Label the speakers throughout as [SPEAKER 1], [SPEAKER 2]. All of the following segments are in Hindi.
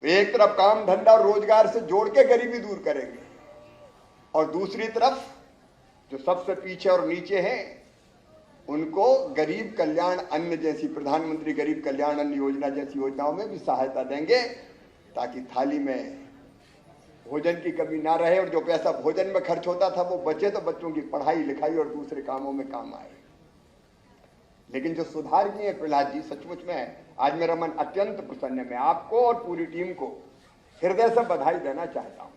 [SPEAKER 1] एक तरफ काम धंधा और रोजगार से जोड़ के गरीबी दूर करेंगे और दूसरी तरफ जो सबसे पीछे और नीचे हैं उनको गरीब कल्याण अन्न जैसी, प्रधानमंत्री गरीब कल्याण अन्न योजना जैसी योजनाओं में भी सहायता देंगे ताकि थाली में भोजन की कमी ना रहे और जो पैसा भोजन में खर्च होता था वो बचे तो बच्चों की पढ़ाई लिखाई और दूसरे कामों में काम आए। लेकिन जो सुधार किए प्रहलाद जी, सचमुच में आज मेरा मन अत्यंत प्रसन्न है। मैं आपको और पूरी टीम को हृदय से बधाई देना चाहता हूं।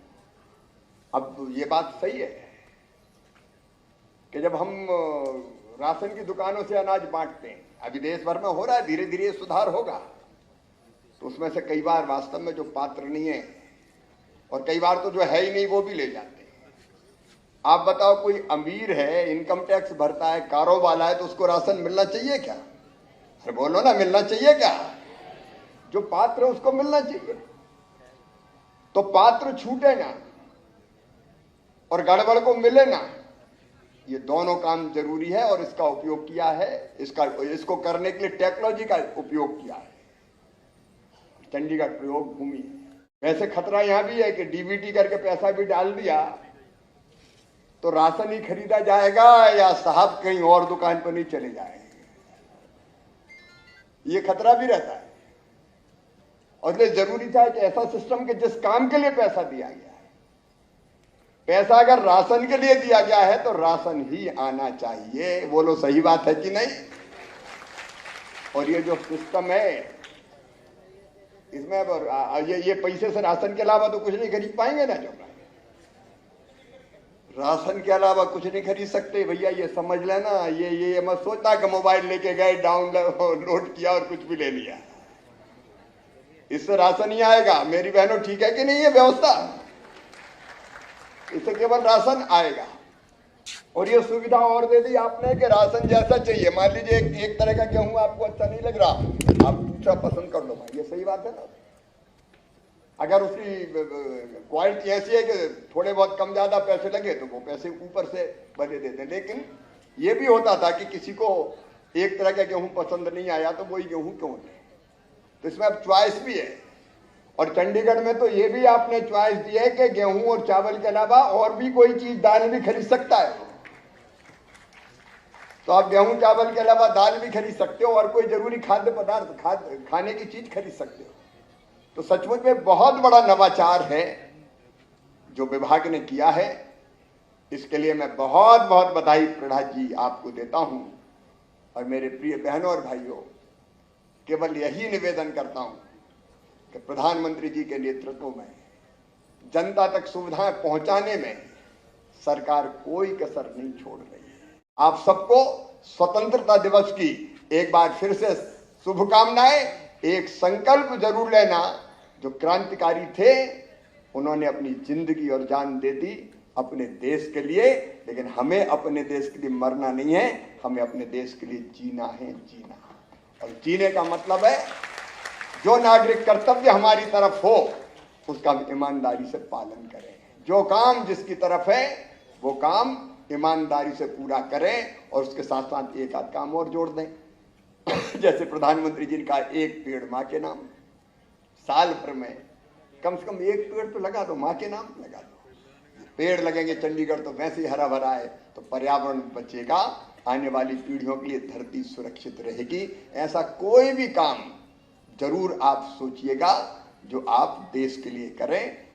[SPEAKER 1] अब ये बात सही है कि जब हम राशन की दुकानों से अनाज बांटते हैं, अभी देश भर में हो रहा है, धीरे धीरे सुधार होगा, तो उसमें से कई बार वास्तव में जो पात्र नहीं है और कई बार तो जो है ही नहीं वो भी ले जाते हैं। आप बताओ, कोई अमीर है, इनकम टैक्स भरता है, कारोबार वाला है, तो उसको राशन मिलना चाहिए क्या? अरे बोलो ना, मिलना चाहिए क्या? जो पात्र है उसको मिलना चाहिए। तो पात्र छूटे ना और गड़बड़ को मिले ना, ये दोनों काम जरूरी है और इसका उपयोग किया है। इसको करने के लिए टेक्नोलॉजी का उपयोग किया है। चंडीगढ़ प्रयोग भूमि है। वैसे खतरा यहां भी है कि डीबीटी करके पैसा भी डाल दिया तो राशन ही खरीदा जाएगा या साहब कहीं और दुकान पर नहीं चले जाएंगे, ये खतरा भी रहता है। और इसलिए जरूरी था कि ऐसा सिस्टम कि जिस काम के लिए पैसा दिया गया है, पैसा अगर राशन के लिए दिया गया है तो राशन ही आना चाहिए। बोलो सही बात है कि नहीं? और ये जो सिस्टम है इसमें ये पैसे से राशन के अलावा तो कुछ नहीं खरीद पाएंगे ना। जो राशन के अलावा कुछ नहीं खरीद सकते भैया, ये समझ लेना। ये मत सोचना कि मोबाइल लेके गए, डाउनलोड किया और कुछ भी ले लिया, इससे राशन ही आएगा। मेरी बहनों, ठीक है कि नहीं ये व्यवस्था? इससे केवल राशन आएगा। और ये सुविधा और दे दी आपने कि राशन जैसा चाहिए। मान लीजिए एक तरह का गेहूं आपको अच्छा नहीं लग रहा, आप दूसरा पसंद कर लो भाई, ये सही बात है ना? अगर उसकी क्वालिटी ऐसी है कि थोड़े बहुत कम ज्यादा पैसे लगे तो वो पैसे ऊपर से भरे देते हैं। लेकिन ये भी होता था कि किसी को एक तरह का गेहूं पसंद नहीं आया तो वही गेहूं क्यों नहीं, तो इसमें अब च्वाइस भी है। और चंडीगढ़ में तो ये भी आपने च्वाइस दी है कि गेहूं और चावल के अलावा और भी कोई चीज, दाल भी खरीद सकता है। तो आप गेहूं चावल के अलावा दाल भी खरीद सकते हो और कोई जरूरी खाद्य पदार्थ, खाने की चीज खरीद सकते हो। तो सचमुच में बहुत बड़ा नवाचार है जो विभाग ने किया है। इसके लिए मैं बहुत बहुत बधाई प्रहलाद जी आपको देता हूं। और मेरे प्रिय बहनों और भाइयों, केवल यही निवेदन करता हूं कि प्रधानमंत्री जी के नेतृत्व में जनता तक सुविधाएं पहुंचाने में सरकार कोई कसर नहीं छोड़ रही है। आप सबको स्वतंत्रता दिवस की एक बार फिर से शुभकामनाएं। एक संकल्प जरूर लेना, जो क्रांतिकारी थे उन्होंने अपनी जिंदगी और जान दे दी अपने देश के लिए, लेकिन हमें अपने देश के लिए मरना नहीं है, हमें अपने देश के लिए जीना है, जीना। और जीने का मतलब है जो नागरिक कर्तव्य हमारी तरफ हो उसका हम ईमानदारी से पालन करें। जो काम जिसकी तरफ है वो काम ईमानदारी से पूरा करें और उसके साथ साथ एक आध काम और जोड़ दें। जैसे प्रधानमंत्री जी ने कहा, एक पेड़ मां के नाम। साल भर में कम से कम एक पेड़ तो लगा दो, मां के नाम लगा दो। पेड़ लगेंगे चंडीगढ़ तो वैसे ही हरा भरा है, तो पर्यावरण बचेगा, आने वाली पीढ़ियों के लिए धरती सुरक्षित रहेगी। ऐसा कोई भी काम जरूर आप सोचिएगा जो आप देश के लिए करें।